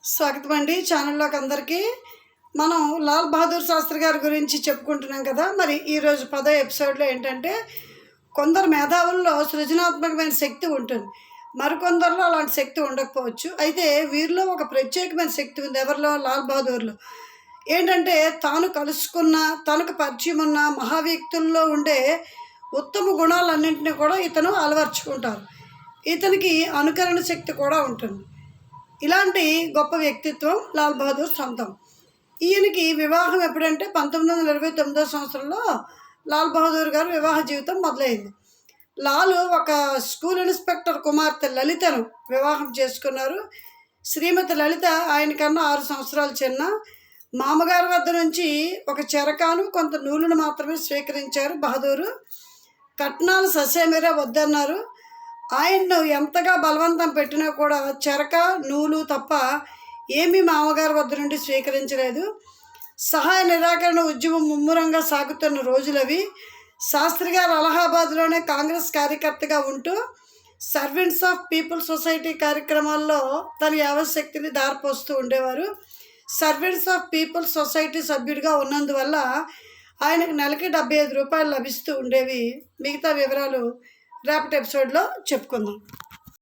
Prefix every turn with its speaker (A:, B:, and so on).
A: స్వాగతం అండి ఛానల్లోకి అందరికీ. మనం లాల్ బహదూర్ శాస్త్రి గారి గురించి చెప్పుకుంటున్నాం కదా. మరి ఈరోజు 10వ ఎపిసోడ్లో ఏంటంటే, కొందరు మేధావుల్లో సృజనాత్మకమైన శక్తి ఉంటుంది, మరికొందరిలో అలాంటి శక్తి ఉండకపోవచ్చు. అయితే వీరిలో ఒక ప్రత్యేకమైన శక్తి ఉంది. ఎవరిలో? లాల్ బహదూర్లో. ఏంటంటే, తాను కలుసుకున్న, తనకు పరిచయం ఉన్న మహావ్యక్తుల్లో ఉండే ఉత్తమ గుణాలన్నింటినీ కూడా ఇతను అలవర్చుకుంటారు. ఇతనికి అనుకరణ శక్తి కూడా ఉంటుంది. ఇలాంటి గొప్ప వ్యక్తిత్వం లాల్ బహదూర్ సొంతం. ఈయనకి వివాహం ఎప్పుడంటే 1929వ సంవత్సరంలో లాల్ బహదూర్ గారు వివాహ జీవితం మొదలైంది. లాలు ఒక స్కూల్ ఇన్స్పెక్టర్ కుమార్తె లలితను వివాహం చేసుకున్నారు. శ్రీమతి లలిత ఆయనకన్నా 6 సంవత్సరాలు చిన్న. మామగారి వద్ద నుంచి ఒక చెరకాను కొంత నూలును మాత్రమే స్వీకరించారు బహదూరు. కట్నాలు ససేమిరా వద్దన్నారు. ఆయన్ను ఎంతగా బలవంతం పెట్టినా కూడా చెరక, నూలు తప్ప ఏమీ మామగారి వద్ద నుండి స్వీకరించలేదు. సహాయ నిరాకరణ ఉద్యమం ముమ్మరంగా సాగుతున్న రోజులవి. శాస్త్రి గారు అలహాబాద్లోనే కాంగ్రెస్ కార్యకర్తగా ఉంటూ సర్వెంట్స్ ఆఫ్ పీపుల్ సొసైటీ కార్యక్రమాల్లో తన యావశక్తిని దారిపోస్తూ ఉండేవారు. సర్వెంట్స్ ఆఫ్ పీపుల్ సొసైటీ సభ్యుడిగా ఉన్నందువల్ల ఆయనకు నెలకి 75 రూపాయలు లభిస్తూ ఉండేవి. మిగతా వివరాలు రేపటి ఎపిసోడ్లో చెప్పుకుందాం.